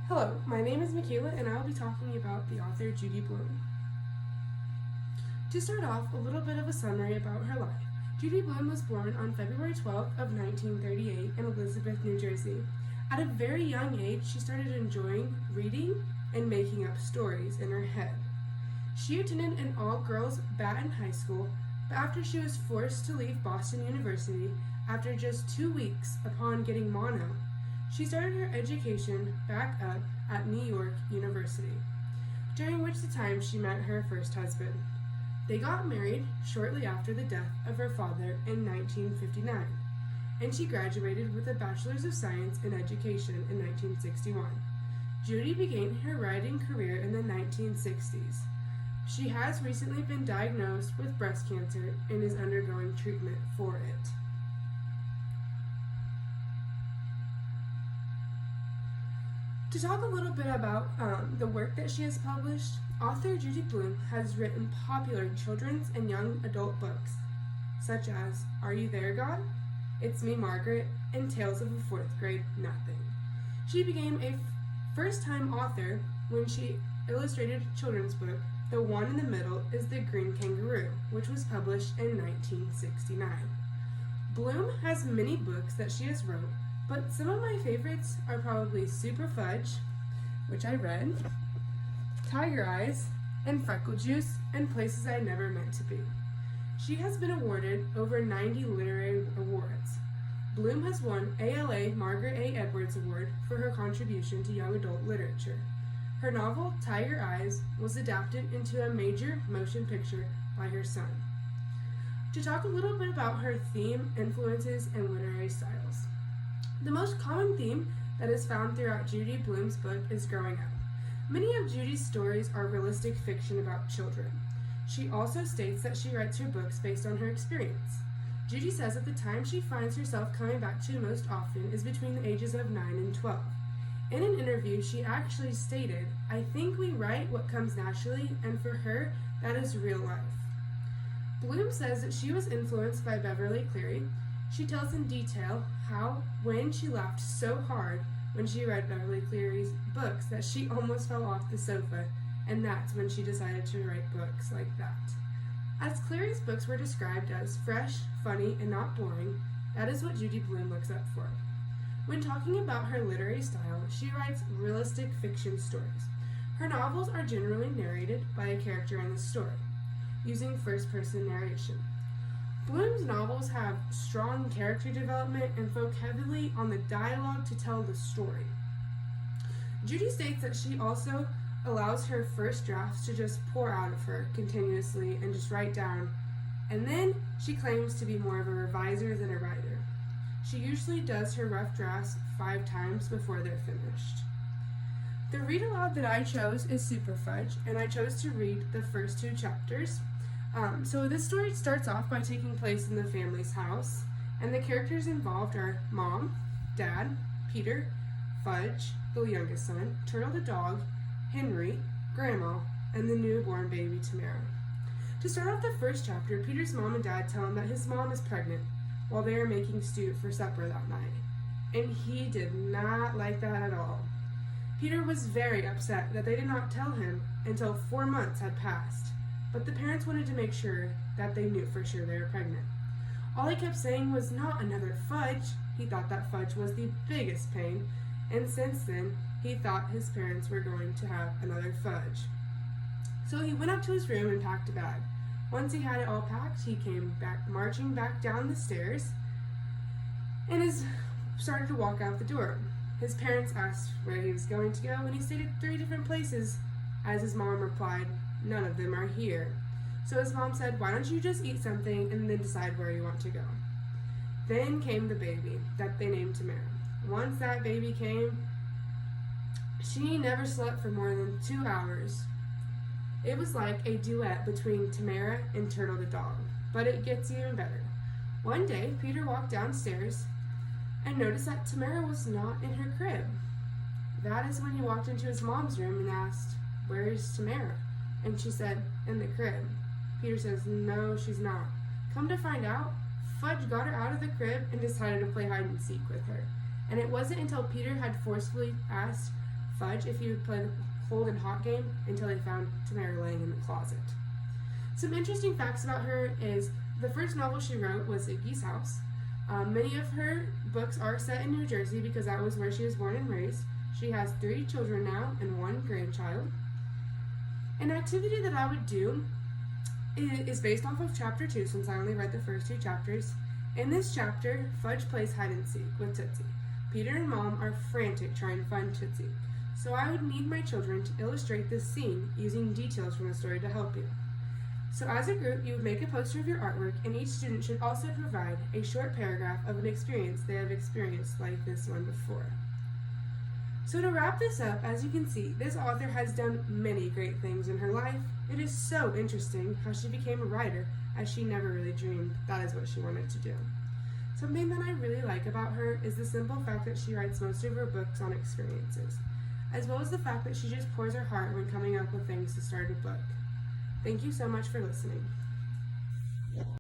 Hello, my name is Michaela and I will be talking about the author Judy Blume. To start off, a little bit of a summary about her life. Judy Blume was born on February 12th of 1938 in Elizabeth, New Jersey. At a very young age, she started enjoying reading and making up stories in her head. She attended an all-girls Baton High School, but after she was forced to leave Boston University after just 2 weeks upon getting mono, she started her education back up at New York University, during which time she met her first husband. They got married shortly after the death of her father in 1959, and she graduated with a Bachelor's of Science in Education in 1961. Judy began her writing career in the 1960s. She has recently been diagnosed with breast cancer and is undergoing treatment for it. To talk a little bit about the work that she has published, author Judy Blume has written popular children's and young adult books, such as Are You There, God? It's Me, Margaret, and Tales of a Fourth Grade Nothing. She became a first-time author when she illustrated a children's book. The one in the middle is The Green Kangaroo, which was published in 1969. Blume has many books that she has wrote, but some of my favorites are probably Super Fudge, which I read, Tiger Eyes, and Freckle Juice, and Places I Never Meant to Be. She has been awarded over 90 literary awards. Blume has won ALA Margaret A. Edwards Award for her contribution to young adult literature. Her novel, Tiger Eyes, was adapted into a major motion picture by her son. To talk a little bit about her theme, influences, and literary styles. The most common theme that is found throughout Judy Blume's book is growing up. Many of Judy's stories are realistic fiction about children. She also states that she writes her books based on her experience. Judy says that the time she finds herself coming back to most often is between the ages of 9 and 12. In an interview, she actually stated, "I think we write what comes naturally, and for her, that is real life." Blume says that she was influenced by Beverly Cleary. She tells in detail how, when she laughed so hard when she read Beverly Cleary's books that she almost fell off the sofa, and that's when she decided to write books like that. As Cleary's books were described as fresh, funny, and not boring, that is what Judy Blume looks up for. When talking about her literary style, she writes realistic fiction stories. Her novels are generally narrated by a character in the story, using first-person narration. Blume's novels have strong character development and focus heavily on the dialogue to tell the story. Judy states that she also allows her first drafts to just pour out of her continuously and just write down, and then she claims to be more of a reviser than a writer. She usually does her rough drafts 5 times before they're finished. The read aloud that I chose is Super Fudge, and I chose to read the first 2 chapters. So this story starts off by taking place in the family's house, and the characters involved are Mom, Dad, Peter, Fudge, the youngest son, Turtle the dog, Henry, Grandma, and the newborn baby Tamara. To start off the first chapter, Peter's mom and dad tell him that his mom is pregnant while they are making stew for supper that night, and he did not like that at all. Peter was very upset that they did not tell him until 4 months had passed. But the parents wanted to make sure that they knew for sure they were pregnant. All he kept saying was not another Fudge. He thought that Fudge was the biggest pain, and since then, he thought his parents were going to have another Fudge. So he went up to his room and packed a bag. Once he had it all packed, he came back, marching back down the stairs, and started to walk out the door. His parents asked where he was going to go, and he stated 3 different places, as his mom replied, "None of them are here." So his mom said, "Why don't you just eat something and then decide where you want to go?" Then came the baby that they named Tamara. Once that baby came, she never slept for more than 2 hours. It was like a duet between Tamara and Turtle the dog, but it gets even better. One day, Peter walked downstairs and noticed that Tamara was not in her crib. That is when he walked into his mom's room and asked, "Where is Tamara?" And she said, "In the crib." Peter says, "No, she's not." Come to find out, Fudge got her out of the crib and decided to play hide and seek with her. And it wasn't until Peter had forcefully asked Fudge if he would play the cold and hot game until they found Tamara laying in the closet. Some interesting facts about her is the first novel she wrote was Iggy's House. Many of her books are set in New Jersey because that was where she was born and raised. She has 3 children now and 1 grandchild. An activity that I would do is based off of chapter 2, since I only read the first 2 chapters. In this chapter, Fudge plays hide and seek with Tootsie. Peter and Mom are frantic trying to find Tootsie, so I would need my children to illustrate this scene using details from the story to help you. So as a group, you would make a poster of your artwork, and each student should also provide a short paragraph of an experience they have experienced like this one before. So to wrap this up, as you can see, this author has done many great things in her life. It is so interesting how she became a writer, as she never really dreamed that is what she wanted to do. Something that I really like about her is the simple fact that she writes most of her books on experiences, as well as the fact that she just pours her heart when coming up with things to start a book. Thank you so much for listening.